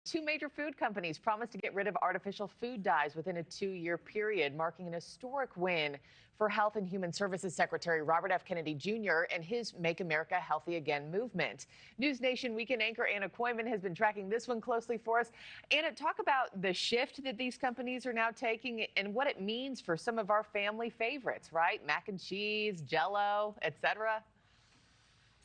Two major food companies promised to get rid of artificial food dyes within a 2-year period, marking an historic win for Health and Human Services Secretary Robert F. Kennedy Jr. and his Make America Healthy Again movement. NewsNation weekend anchor Anna Kooiman has been tracking this one closely for us. Anna, talk about the shift that these companies are now taking and what it means for some of our family favorites, right? Mac and cheese, Jell-O, etc.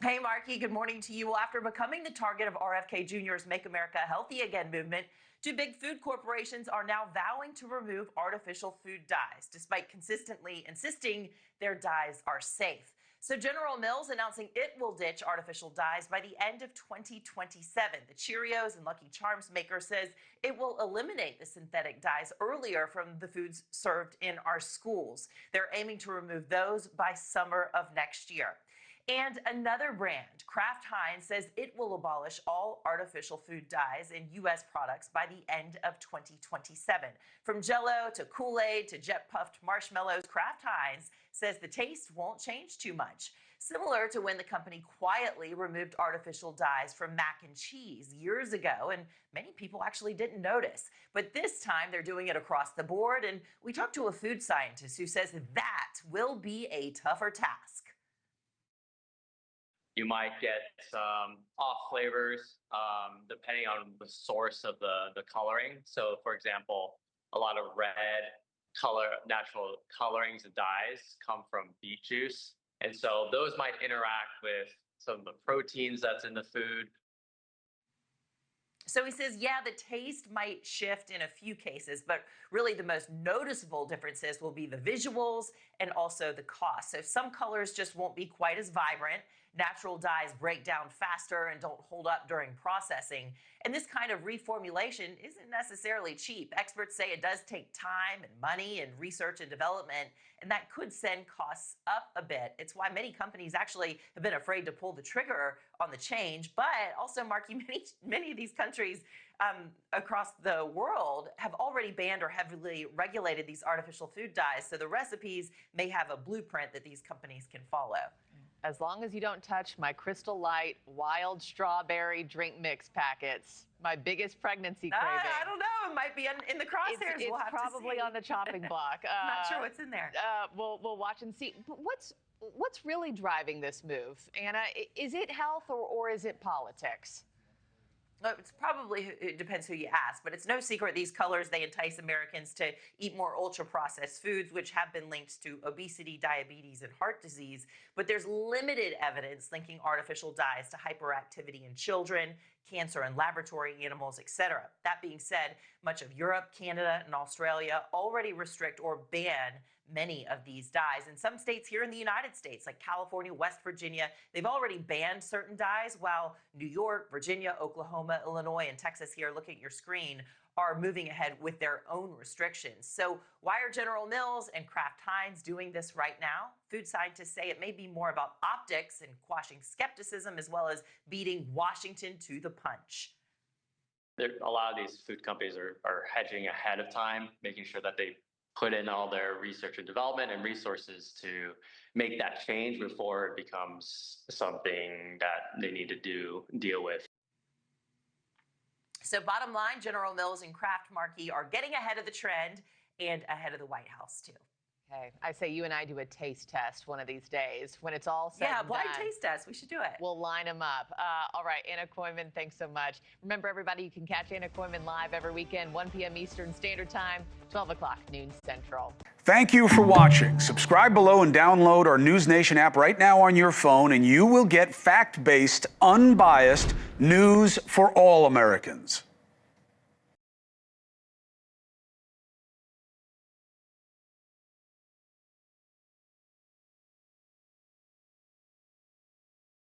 Hey, Markie, good morning to you. Well, after becoming the target of RFK Jr.'s Make America Healthy Again movement, two big food corporations are now vowing to remove artificial food dyes, despite consistently insisting their dyes are safe. So General Mills announcing it will ditch artificial dyes by the end of 2027. The Cheerios and Lucky Charms maker says it will eliminate the synthetic dyes earlier from the foods served in our schools. They're aiming to remove those by summer of next year. And another brand, Kraft Heinz, says it will abolish all artificial food dyes in U.S. products by the end of 2027. From Jell-O to Kool-Aid to jet-puffed marshmallows, Kraft Heinz says the taste won't change too much. Similar to when the company quietly removed artificial dyes from mac and cheese years ago, and many people actually didn't notice. But this time they're doing it across the board, and we talked to a food scientist who says that will be a tougher task. You might get some off flavors depending on the source of the coloring. So, for example, a lot of red natural colorings and dyes come from beet juice. And so those might interact with some of the proteins that's in the food. So he says, yeah, the taste might shift in a few cases, but really the most noticeable differences will be the visuals and also the cost. So some colors just won't be quite as vibrant. Natural dyes break down faster and don't hold up during processing. And this kind of reformulation isn't necessarily cheap. Experts say it does take time and money and research and development, and that could send costs up a bit. It's why many companies actually have been afraid to pull the trigger on the change. But also, Markie, many of these countries across the world have already banned or heavily regulated these artificial food dyes. So the recipes may have a blueprint that these companies can follow. As long as you don't touch my Crystal Light wild strawberry drink mix packets, my biggest pregnancy craving. I don't know. It might be in the crosshairs. It's we'll have probably to see. on the chopping block. Not sure what's in there. We'll watch and see. But what's really driving this move, Anna? Is it health or is it politics? It depends who you ask, but it's no secret these colors, they entice Americans to eat more ultra-processed foods, which have been linked to obesity, diabetes, and heart disease. But there's limited evidence linking artificial dyes to hyperactivity in children, cancer in laboratory animals, etc. That being said, much of Europe, Canada, and Australia already restrict or ban many of these dyes. And some states here in the United States, like California, West Virginia, they've already banned certain dyes, while New York, Virginia, Oklahoma, Illinois, and Texas here, look at your screen, are moving ahead with their own restrictions. So why are General Mills and Kraft Heinz doing this right now? Food scientists say it may be more about optics and quashing skepticism, as well as beating Washington to the punch. A lot of these food companies are hedging ahead of time, making sure that they put in all their research and development and resources to make that change before it becomes something that they need to deal with. So bottom line, General Mills and Kraft, Markie, are getting ahead of the trend and ahead of the White House, too. Okay, I say you and I do a taste test one of these days. When it's all said and done. Yeah, blind taste test. We should do it. We'll line them up. All right, Anna Kooiman, thanks so much. Remember, everybody, you can catch Anna Kooiman live every weekend, 1 p.m. Eastern Standard Time, 12 o'clock noon Central. Thank you for watching. Subscribe below and download our NewsNation app right now on your phone, and you will get fact-based, unbiased news for all Americans.